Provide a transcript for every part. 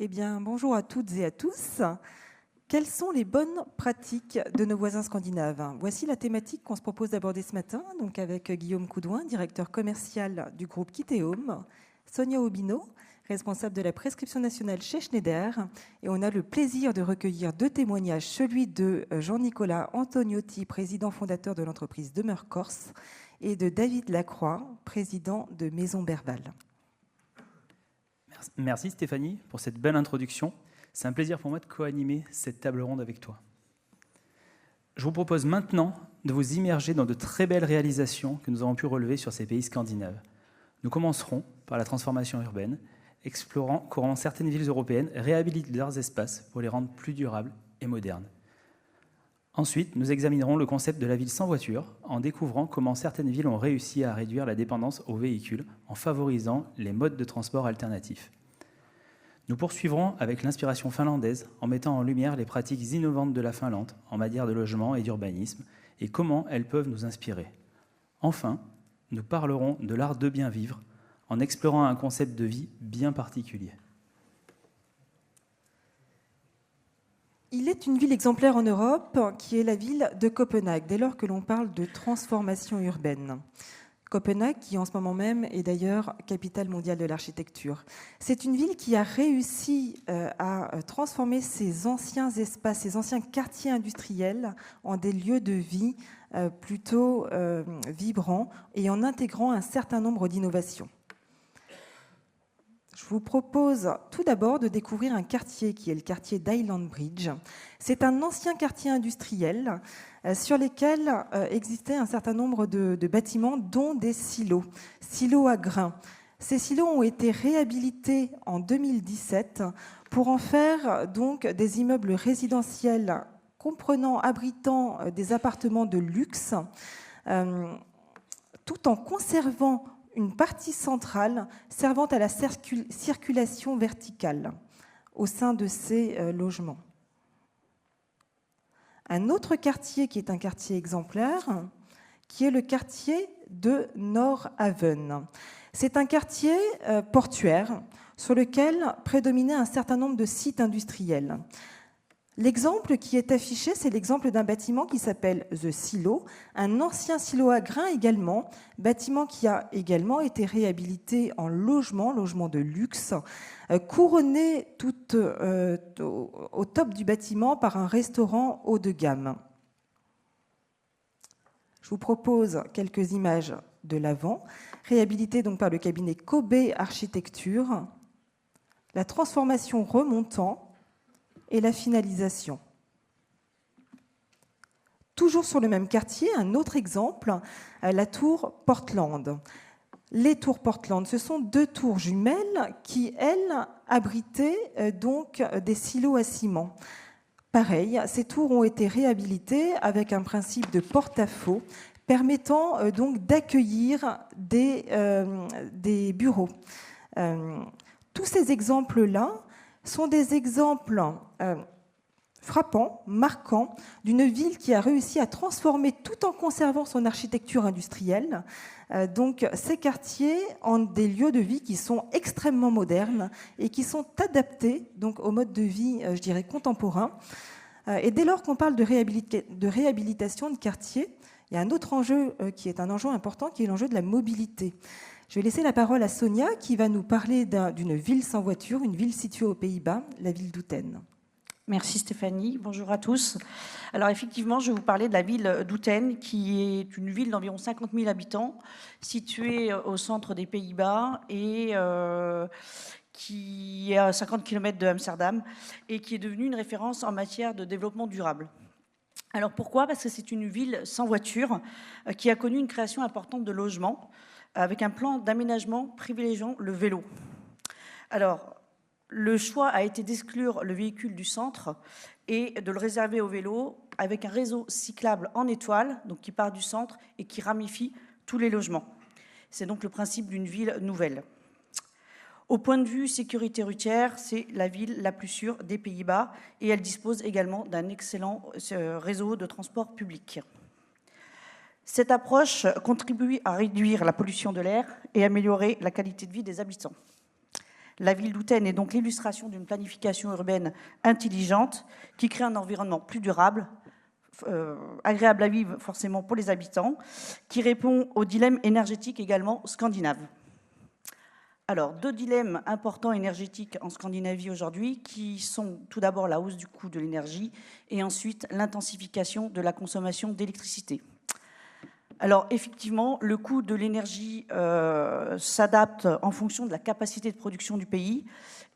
Eh bien, bonjour à toutes et à tous. Quelles sont les bonnes pratiques de nos voisins scandinaves? Voici la thématique qu'on se propose d'aborder ce matin, donc avec Guillaume Coudouin, directeur commercial du groupe Kiteum, Sonia Aubino, responsable de la prescription nationale chez Schneider, et on a le plaisir de recueillir deux témoignages, celui de Jean-Nicolas Antoniotti, président fondateur de l'entreprise Demeure Corse, et de David Lacroix, président de Maison Berval. Merci Stéphanie pour cette belle introduction. C'est un plaisir pour moi de co-animer cette table ronde avec toi. Je vous propose maintenant de vous immerger dans de très belles réalisations que nous avons pu relever sur ces pays scandinaves. Nous commencerons par la transformation urbaine, explorant comment certaines villes européennes réhabilitent leurs espaces pour les rendre plus durables et modernes. Ensuite, nous examinerons le concept de la ville sans voiture en découvrant comment certaines villes ont réussi à réduire la dépendance aux véhicules en favorisant les modes de transport alternatifs. Nous poursuivrons avec l'inspiration finlandaise en mettant en lumière les pratiques innovantes de la Finlande en matière de logement et d'urbanisme et comment elles peuvent nous inspirer. Enfin, nous parlerons de l'art de bien vivre en explorant un concept de vie bien particulier. Il est une ville exemplaire en Europe qui est la ville de Copenhague, dès lors que l'on parle de transformation urbaine. Copenhague, qui en ce moment même est d'ailleurs capitale mondiale de l'architecture. C'est une ville qui a réussi à transformer ses anciens espaces, ses anciens quartiers industriels en des lieux de vie plutôt vibrants et en intégrant un certain nombre d'innovations. Je vous propose tout d'abord de découvrir un quartier qui est le quartier d'Island Bridge. C'est un ancien quartier industriel sur lesquels existait un certain nombre de bâtiments, dont des silos à grains. Ces silos ont été réhabilités en 2017 pour en faire donc des immeubles résidentiels abritant des appartements de luxe, tout en conservant une partie centrale servant à la circulation verticale au sein de ces logements. Un autre quartier qui est un quartier exemplaire, qui est le quartier de Nordhavn. C'est un quartier portuaire sur lequel prédominait un certain nombre de sites industriels. L'exemple qui est affiché, c'est l'exemple d'un bâtiment qui s'appelle The Silo, un ancien silo à grains également, bâtiment qui a également été réhabilité en logement de luxe, couronné tout au top du bâtiment par un restaurant haut de gamme. Je vous propose quelques images de l'avant, réhabilitées donc par le cabinet Kobe Architecture, la transformation remontant et la finalisation. Toujours sur le même quartier, un autre exemple, la tour Portland. Les tours Portland, ce sont deux tours jumelles qui, elles, abritaient donc des silos à ciment. Pareil, ces tours ont été réhabilitées avec un principe de porte-à-faux permettant donc d'accueillir des bureaux. Tous ces exemples-là sont des exemples frappants, marquants, d'une ville qui a réussi à transformer, tout en conservant son architecture industrielle, donc ces quartiers en des lieux de vie qui sont extrêmement modernes et qui sont adaptés donc au mode de vie, je dirais, contemporain. Et dès lors qu'on parle de réhabilitation de quartiers, il y a un autre enjeu qui est un enjeu important, qui est l'enjeu de la mobilité. Je vais laisser la parole à Sonia qui va nous parler d'une ville sans voiture, une ville située aux Pays-Bas, la ville d'Outen. Merci Stéphanie, bonjour à tous. Alors effectivement, je vais vous parler de la ville d'Outen, qui est une ville d'environ 50 000 habitants, située au centre des Pays-Bas et qui est à 50 km de Amsterdam et qui est devenue une référence en matière de développement durable. Alors pourquoi ? Parce que c'est une ville sans voiture qui a connu une création importante de logements, avec un plan d'aménagement privilégiant le vélo. Alors, le choix a été d'exclure le véhicule du centre et de le réserver au vélo avec un réseau cyclable en étoile, donc qui part du centre et qui ramifie tous les logements. C'est donc le principe d'une ville nouvelle. Au point de vue sécurité routière, c'est la ville la plus sûre des Pays-Bas et elle dispose également d'un excellent réseau de transport public. Cette approche contribue à réduire la pollution de l'air et améliorer la qualité de vie des habitants. La ville d'Outen est donc l'illustration d'une planification urbaine intelligente qui crée un environnement plus durable, agréable à vivre forcément pour les habitants, qui répond au dilemme énergétique également scandinave. Alors, 2 dilemmes importants énergétiques en Scandinavie aujourd'hui, qui sont tout d'abord la hausse du coût de l'énergie et ensuite l'intensification de la consommation d'électricité. Alors, effectivement, le coût de l'énergie s'adapte en fonction de la capacité de production du pays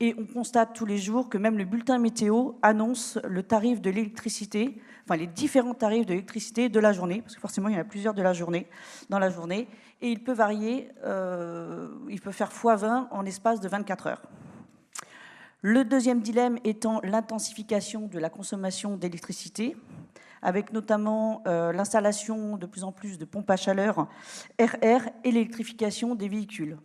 et on constate tous les jours que même le bulletin météo annonce le tarif de l'électricité, enfin les différents tarifs de l'électricité de la journée, parce que forcément il y en a plusieurs dans la journée, et il peut varier, il peut faire x20 en l'espace de 24 heures. Le deuxième dilemme étant l'intensification de la consommation d'électricité, avec notamment l'installation de plus en plus de pompes à chaleur RR et l'électrification des véhicules.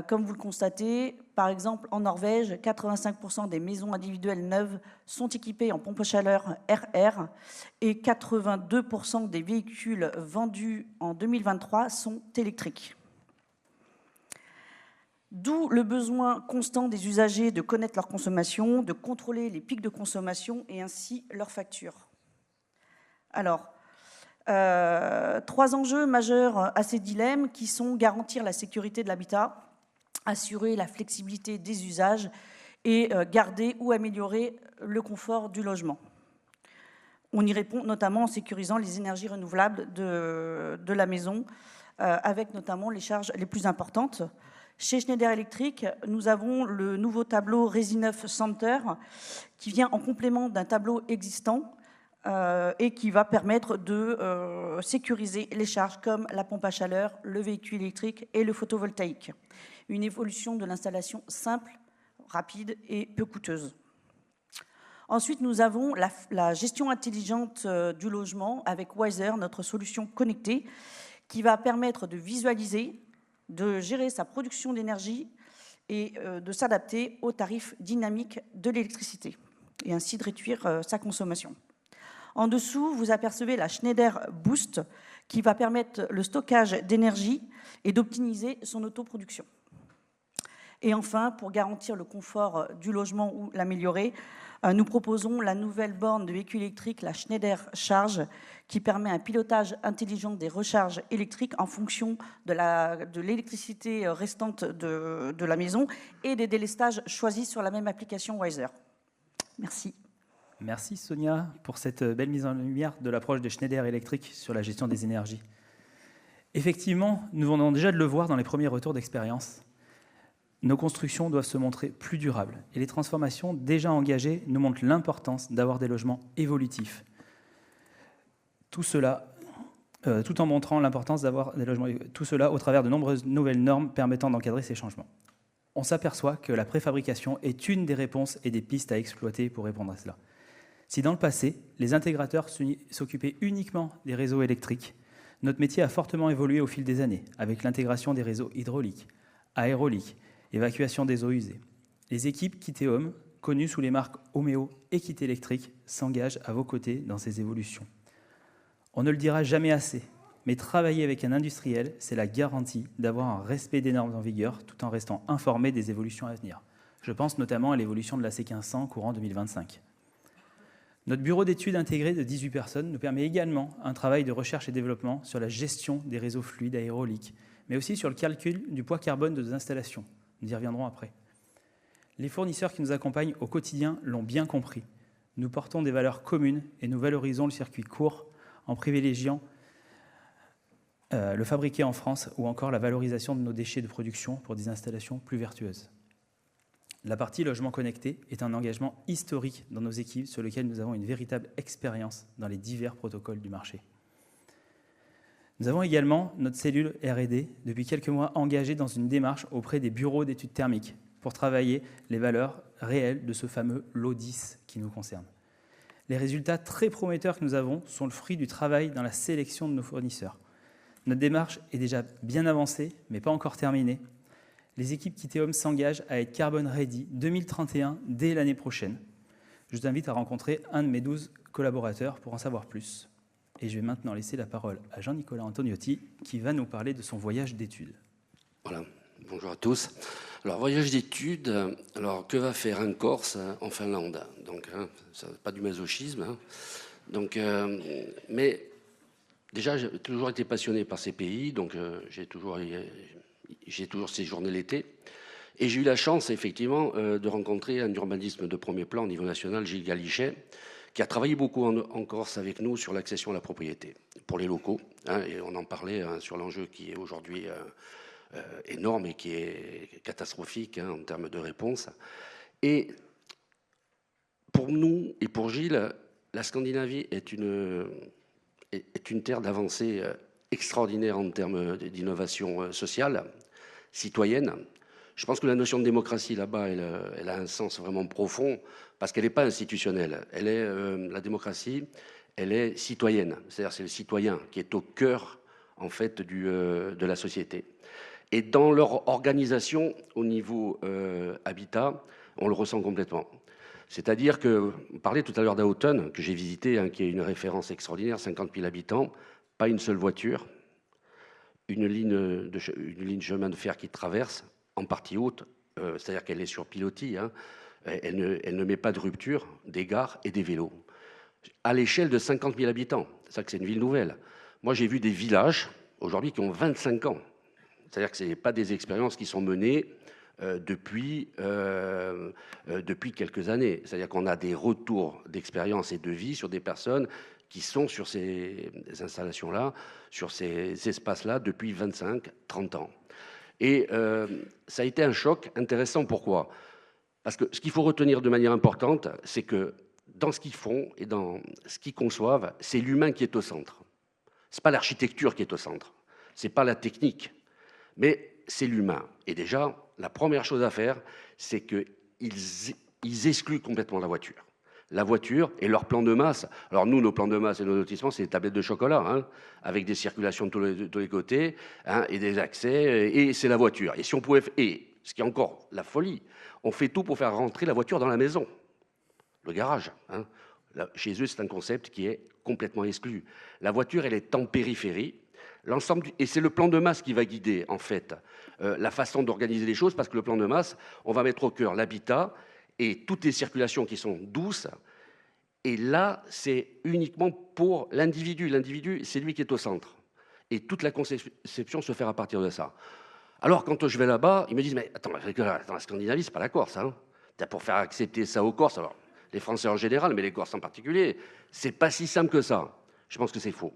Comme vous le constatez, par exemple, en Norvège, 85% des maisons individuelles neuves sont équipées en pompes à chaleur RR et 82% des véhicules vendus en 2023 sont électriques. D'où le besoin constant des usagers de connaître leur consommation, de contrôler les pics de consommation et ainsi leurs factures. Alors, 3 enjeux majeurs à ces dilemmes qui sont garantir la sécurité de l'habitat, assurer la flexibilité des usages et garder ou améliorer le confort du logement. On y répond notamment en sécurisant les énergies renouvelables de la maison, avec notamment les charges les plus importantes. Chez Schneider Electric, nous avons le nouveau tableau Resi9 Center qui vient en complément d'un tableau existant et qui va permettre de sécuriser les charges comme la pompe à chaleur, le véhicule électrique et le photovoltaïque. Une évolution de l'installation simple, rapide et peu coûteuse. Ensuite, nous avons la gestion intelligente du logement avec Wiser, notre solution connectée, qui va permettre de visualiser, de gérer sa production d'énergie et de s'adapter aux tarifs dynamiques de l'électricité et ainsi de réduire sa consommation. En dessous, vous apercevez la Schneider Boost qui va permettre le stockage d'énergie et d'optimiser son autoproduction. Et enfin, pour garantir le confort du logement ou l'améliorer, nous proposons la nouvelle borne de véhicule électrique, la Schneider Charge, qui permet un pilotage intelligent des recharges électriques en fonction de l'électricité restante de la maison et des délestages choisis sur la même application Wiser. Merci. Merci Sonia pour cette belle mise en lumière de l'approche de Schneider Electric sur la gestion des énergies. Effectivement, nous venons déjà de le voir dans les premiers retours d'expérience. Nos constructions doivent se montrer plus durables et les transformations déjà engagées nous montrent l'importance d'avoir des logements évolutifs. Tout cela, tout en montrant l'importance d'avoir des logements, tout cela au travers de nombreuses nouvelles normes permettant d'encadrer ces changements. On s'aperçoit que la préfabrication est une des réponses et des pistes à exploiter pour répondre à cela. Si dans le passé, les intégrateurs s'occupaient uniquement des réseaux électriques, notre métier a fortement évolué au fil des années, avec l'intégration des réseaux hydrauliques, aérauliques, évacuation des eaux usées. Les équipes Kiteum, connues sous les marques Omeo et Kit Electric, s'engagent à vos côtés dans ces évolutions. On ne le dira jamais assez, mais travailler avec un industriel, c'est la garantie d'avoir un respect des normes en vigueur tout en restant informé des évolutions à venir. Je pense notamment à l'évolution de la C1500 courant 2025. Notre bureau d'études intégré de 18 personnes nous permet également un travail de recherche et développement sur la gestion des réseaux fluides aérauliques, mais aussi sur le calcul du poids carbone de nos installations. Nous y reviendrons après. Les fournisseurs qui nous accompagnent au quotidien l'ont bien compris. Nous portons des valeurs communes et nous valorisons le circuit court en privilégiant le fabriqué en France ou encore la valorisation de nos déchets de production pour des installations plus vertueuses. La partie logement connecté est un engagement historique dans nos équipes sur lequel nous avons une véritable expérience dans les divers protocoles du marché. Nous avons également notre cellule R&D depuis quelques mois engagée dans une démarche auprès des bureaux d'études thermiques pour travailler les valeurs réelles de ce fameux lot 10 qui nous concerne. Les résultats très prometteurs que nous avons sont le fruit du travail dans la sélection de nos fournisseurs. Notre démarche est déjà bien avancée, mais pas encore terminée. Les équipes Kiteum s'engagent à être Carbon Ready 2031 dès l'année prochaine. Je vous invite à rencontrer un de mes 12 collaborateurs pour en savoir plus. Et je vais maintenant laisser la parole à Jean-Nicolas Antoniotti qui va nous parler de son voyage d'études. Voilà. Bonjour à tous. Alors, voyage d'études, alors que va faire un Corse en Finlande? Donc, ça, pas du masochisme. Donc, mais déjà, j'ai toujours été passionné par ces pays, donc j'ai toujours séjourné l'été. Et j'ai eu la chance, effectivement, de rencontrer un urbanisme de premier plan au niveau national, Gilles Galichet, qui a travaillé beaucoup en Corse avec nous sur l'accession à la propriété pour les locaux. Et on en parlait sur l'enjeu qui est aujourd'hui énorme et qui est catastrophique en termes de réponse. Et pour nous et pour Gilles, la Scandinavie est une terre d'avancée extraordinaire en termes d'innovation sociale, citoyenne. Je pense que la notion de démocratie là-bas, elle a un sens vraiment profond parce qu'elle n'est pas institutionnelle. La démocratie, elle est citoyenne. C'est-à-dire c'est le citoyen qui est au cœur en fait de la société. Et dans leur organisation au niveau habitat, on le ressent complètement. C'est-à-dire que, on parlait tout à l'heure d'Houghton, que j'ai visité, qui est une référence extraordinaire, 50 000 habitants, pas une seule voiture, une ligne chemin de fer qui traverse, en partie haute, c'est-à-dire qu'elle est sur pilotis, elle ne met pas de rupture, des gares et des vélos. À l'échelle de 50 000 habitants, c'est ça que c'est une ville nouvelle. Moi, j'ai vu des villages, aujourd'hui, qui ont 25 ans. C'est-à-dire que ce n'est pas des expériences qui sont menées depuis quelques années. C'est-à-dire qu'on a des retours d'expérience et de vie sur des personnes qui sont sur ces installations-là, sur ces espaces-là depuis 25-30 ans. Et ça a été un choc intéressant. Pourquoi ? Parce que ce qu'il faut retenir de manière importante, c'est que dans ce qu'ils font et dans ce qu'ils conçoivent, c'est l'humain qui est au centre. Ce n'est pas l'architecture qui est au centre. Ce n'est pas la technique. Mais c'est l'humain. Et déjà, la première chose à faire, c'est qu'ils excluent complètement la voiture. La voiture et leur plan de masse. Alors nous, nos plans de masse et nos lotissements, c'est des tablettes de chocolat, avec des circulations de tous les côtés, et des accès, et c'est la voiture. Et si on pouvait, et ce qui est encore la folie, on fait tout pour faire rentrer la voiture dans la maison, le garage. Chez eux, c'est un concept qui est complètement exclu. La voiture, elle est en périphérie. Et c'est le plan de masse qui va guider, en fait, la façon d'organiser les choses, parce que le plan de masse, on va mettre au cœur l'habitat et toutes les circulations qui sont douces. Et là, c'est uniquement pour l'individu. L'individu, c'est lui qui est au centre. Et toute la conception se fait à partir de ça. Alors, quand je vais là-bas, ils me disent, mais attends, la Scandinavie, c'est pas la Corse. Pour faire accepter ça aux Corses, alors les Français en général, mais les Corses en particulier, c'est pas si simple que ça. Je pense que c'est faux.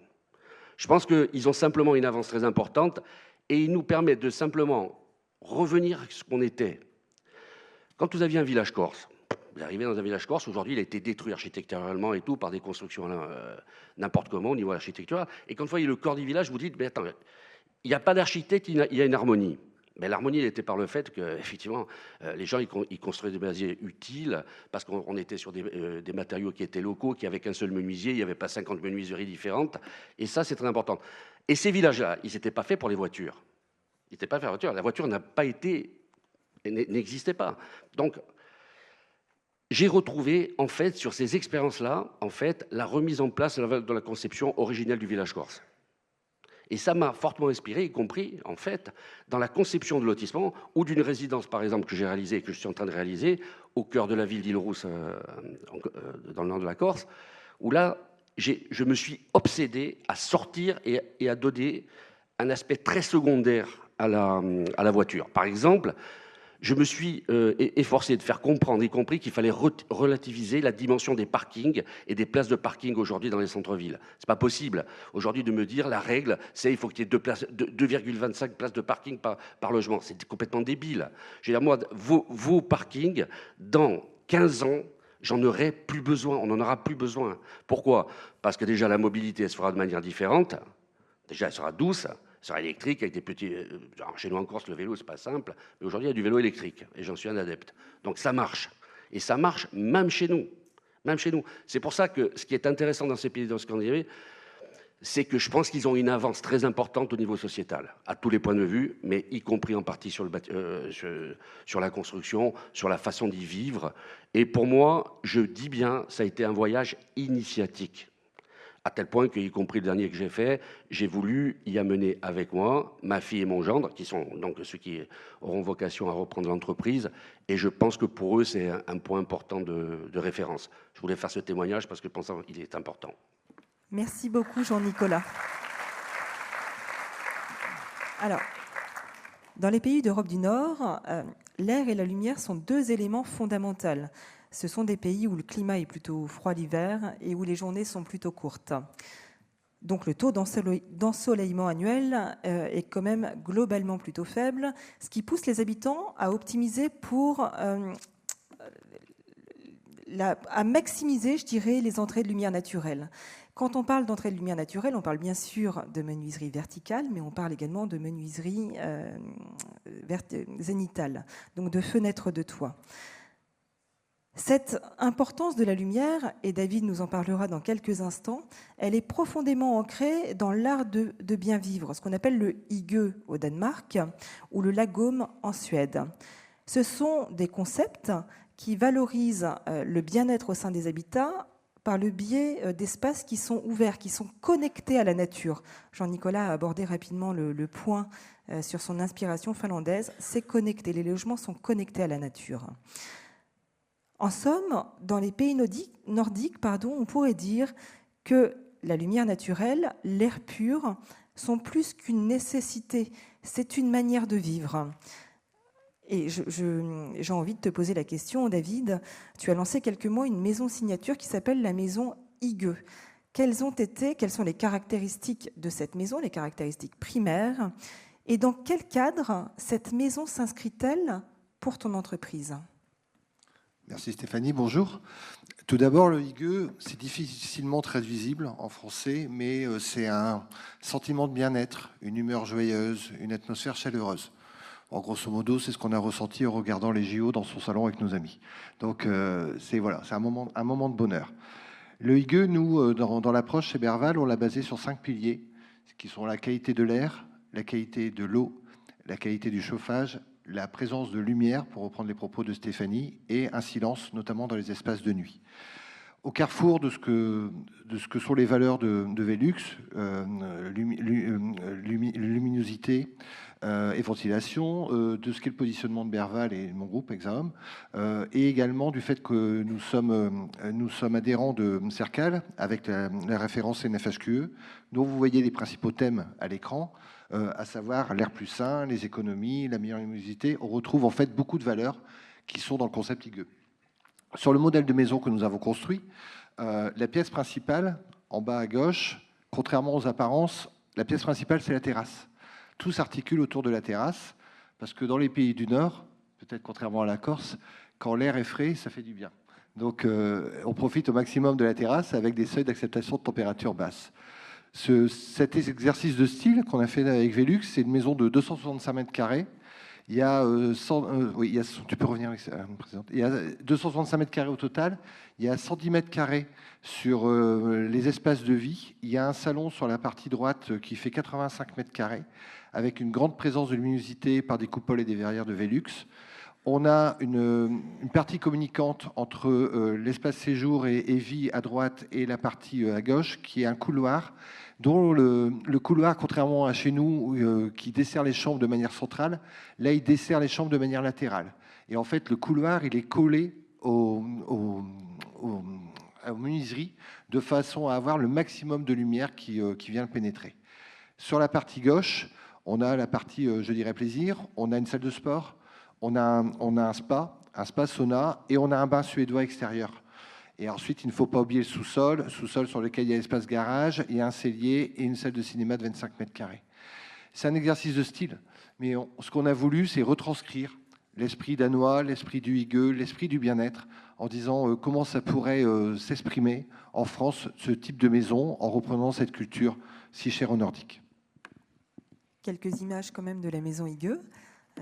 Je pense qu'ils ont simplement une avance très importante et ils nous permettent de simplement revenir à ce qu'on était. Quand vous aviez un village corse, vous arrivez dans un village corse, aujourd'hui il a été détruit architecturalement et tout par des constructions n'importe comment au niveau architectural. Et quand vous voyez le corps du village, vous dites, mais attends, il n'y a pas d'architecte, il y a une harmonie. Mais l'harmonie, elle était par le fait qu'effectivement, les gens, ils construisaient des basiers utiles parce qu'on était sur des matériaux qui étaient locaux, qui n'avaient qu'un seul menuisier, il n'y avait pas 50 menuiseries différentes. Et ça, c'est très important. Et ces villages-là, ils n'étaient pas faits pour les voitures. Ils n'étaient pas faits pour les voitures. La voiture n'a pas été, n'existait pas. Donc, j'ai retrouvé, en fait, sur ces expériences-là, en fait, la remise en place de la conception originelle du village corse. Et ça m'a fortement inspiré, y compris, en fait, dans la conception de lotissement ou d'une résidence, par exemple, que j'ai réalisée et que je suis en train de réaliser au cœur de la ville d'Île-Rousse, dans le nord de la Corse, où là, je me suis obsédé à sortir et à donner un aspect très secondaire à la voiture. Par exemple, je me suis efforcé de faire comprendre, y compris qu'il fallait relativiser la dimension des parkings et des places de parking aujourd'hui dans les centres-villes. C'est pas possible aujourd'hui de me dire la règle, c'est il faut qu'il y ait 2,25 places de parking par logement. C'est complètement débile. Je veux dire, moi, vos parkings, dans 15 ans, j'en aurai plus besoin. On n'en aura plus besoin. Pourquoi ? Parce que déjà, la mobilité, elle se fera de manière différente. Déjà, elle sera douce. sera électrique avec des petits... Alors chez nous en Corse, le vélo, c'est pas simple, mais aujourd'hui, il y a du vélo électrique, et j'en suis un adepte. Donc ça marche. Et ça marche même chez nous. Même chez nous. C'est pour ça que ce qui est intéressant dans ces pays scandinaves, c'est que je pense qu'ils ont une avance très importante au niveau sociétal, à tous les points de vue, mais y compris en partie sur la construction, sur la façon d'y vivre. Et pour moi, je dis bien, ça a été un voyage initiatique. À tel point qu'y compris le dernier que j'ai fait, j'ai voulu y amener avec moi ma fille et mon gendre, qui sont donc ceux qui auront vocation à reprendre l'entreprise. Et je pense que pour eux, c'est un point important de référence. Je voulais faire ce témoignage parce que je pense qu'il est important. Merci beaucoup, Jean-Nicolas. Alors, dans les pays d'Europe du Nord, l'air et la lumière sont deux éléments fondamentaux. Ce sont des pays où le climat est plutôt froid l'hiver et où les journées sont plutôt courtes. Donc le taux d'ensoleillement annuel est quand même globalement plutôt faible, ce qui pousse les habitants à optimiser à maximiser, je dirais, les entrées de lumière naturelle. Quand on parle d'entrée de lumière naturelle, on parle bien sûr de menuiserie verticale, mais on parle également de menuiserie zénitale, donc de fenêtres de toit. Cette importance de la lumière, et David nous en parlera dans quelques instants, elle est profondément ancrée dans l'art de bien vivre, ce qu'on appelle le hygge au Danemark ou le lagom en Suède. Ce sont des concepts qui valorisent le bien-être au sein des habitats par le biais d'espaces qui sont ouverts, qui sont connectés à la nature. Jean-Nicolas a abordé rapidement le point sur son inspiration finlandaise. C'est connecté, les logements sont connectés à la nature. En somme, dans les pays nordiques, on pourrait dire que la lumière naturelle, l'air pur, sont plus qu'une nécessité, c'est une manière de vivre. Et j'ai envie de te poser la question, David. Tu as lancé quelques mois une maison signature qui s'appelle la maison hygge. Quelles sont les caractéristiques de cette maison, les caractéristiques primaires, et dans quel cadre cette maison s'inscrit-elle pour ton entreprise ? Merci Stéphanie, bonjour. Tout d'abord, le hygge, c'est difficilement traduisible en français, mais c'est un sentiment de bien-être, une humeur joyeuse, une atmosphère chaleureuse. En grosso modo, c'est ce qu'on a ressenti en regardant les JO dans son salon avec nos amis. Donc c'est un moment de bonheur. Le hygge, nous, dans l'approche chez Berval, on l'a basé sur 5 piliers, qui sont la qualité de l'air, la qualité de l'eau, la qualité du chauffage, la présence de lumière, pour reprendre les propos de Stéphanie, et un silence, notamment dans les espaces de nuit. Au carrefour de ce que sont les valeurs de Velux, luminosité et ventilation, de ce qu'est le positionnement de Berval et mon groupe Hexaom, et également du fait que nous sommes adhérents de Cercal, avec la référence NFHQE, dont vous voyez les principaux thèmes à l'écran, à savoir l'air plus sain, les économies, la meilleure luminosité. On retrouve en fait beaucoup de valeurs qui sont dans le concept hygge. Sur le modèle de maison que nous avons construit, la pièce principale, en bas à gauche, contrairement aux apparences, la pièce principale, c'est la terrasse. Tout s'articule autour de la terrasse, parce que dans les pays du Nord, peut-être contrairement à la Corse, quand l'air est frais, ça fait du bien. Donc on profite au maximum de la terrasse avec des seuils d'acceptation de température basse. Cet exercice de style qu'on a fait avec Velux, c'est une maison de 265 mètres carrés. Il y a, tu peux revenir avec ça, Présidente. Il y a 265 mètres carrés au total. Il y a 110 mètres carrés sur les espaces de vie. Il y a un salon sur la partie droite qui fait 85 mètres carrés, avec une grande présence de luminosité par des coupoles et des verrières de Velux. On a une partie communicante entre l'espace séjour et vie à droite et la partie à gauche, qui est un couloir, dont le couloir, contrairement à chez nous, qui dessert les chambres de manière centrale, là, il dessert les chambres de manière latérale. Et en fait, le couloir, il est collé aux menuiseries, de façon à avoir le maximum de lumière qui vient pénétrer. Sur la partie gauche, on a la partie, je dirais, plaisir. On a une salle de sport. On a un spa sauna, et on a un bain suédois extérieur. Et ensuite, il ne faut pas oublier le sous-sol sur lequel il y a l'espace garage, il y a un cellier et une salle de cinéma de 25 mètres carrés. C'est un exercice de style, mais ce qu'on a voulu, c'est retranscrire l'esprit danois, l'esprit du hygge, l'esprit du bien-être, en disant comment ça pourrait s'exprimer en France, ce type de maison, en reprenant cette culture si chère aux Nordiques. Quelques images quand même de la maison hygge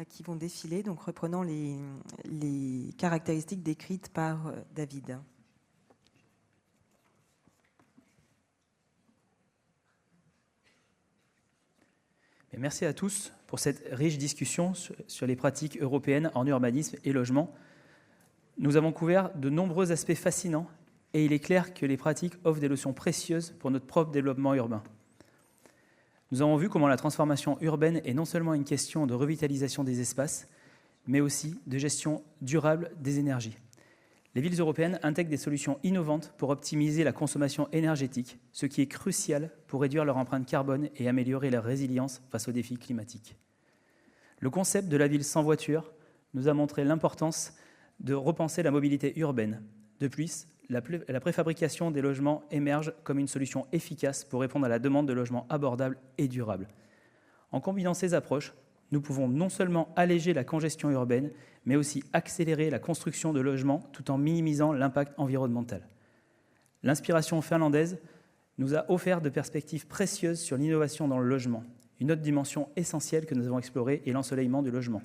qui vont défiler, donc reprenant les caractéristiques décrites par David. Et merci à tous pour cette riche discussion sur les pratiques européennes en urbanisme et logement. Nous avons couvert de nombreux aspects fascinants Et il est clair que les pratiques offrent des leçons précieuses pour notre propre développement urbain. Nous avons vu comment la transformation urbaine est non seulement une question de revitalisation des espaces, mais aussi de gestion durable des énergies. Les villes européennes intègrent des solutions innovantes pour optimiser la consommation énergétique, ce qui est crucial pour réduire leur empreinte carbone et améliorer leur résilience face aux défis climatiques. Le concept de la ville sans voiture nous a montré l'importance de repenser la mobilité urbaine. De plus, la préfabrication des logements émerge comme une solution efficace pour répondre à la demande de logements abordables et durables. En combinant ces approches, nous pouvons non seulement alléger la congestion urbaine, mais aussi accélérer la construction de logements tout en minimisant l'impact environnemental. L'inspiration finlandaise nous a offert de perspectives précieuses sur l'innovation dans le logement. Une autre dimension essentielle que nous avons explorée est l'ensoleillement du logement.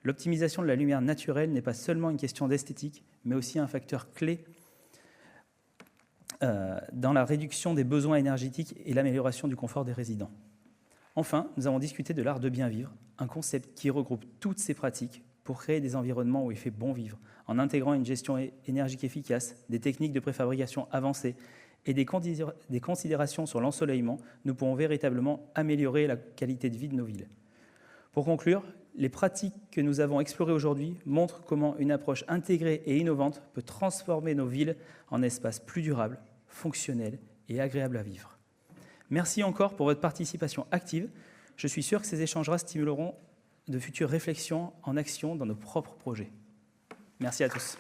L'optimisation de la lumière naturelle n'est pas seulement une question d'esthétique, mais aussi un facteur clé dans la réduction des besoins énergétiques et l'amélioration du confort des résidents. Enfin, nous avons discuté de l'art de bien vivre, un concept qui regroupe toutes ces pratiques pour créer des environnements où il fait bon vivre, en intégrant une gestion énergique efficace, des techniques de préfabrication avancées et des considérations sur l'ensoleillement. Nous pourrons véritablement améliorer la qualité de vie de nos villes. Pour conclure, les pratiques que nous avons explorées aujourd'hui montrent comment une approche intégrée et innovante peut transformer nos villes en espaces plus durables, fonctionnels et agréables à vivre. Merci encore pour votre participation active. Je suis sûr que ces échanges stimuleront de futures réflexions en action dans nos propres projets. Merci à tous.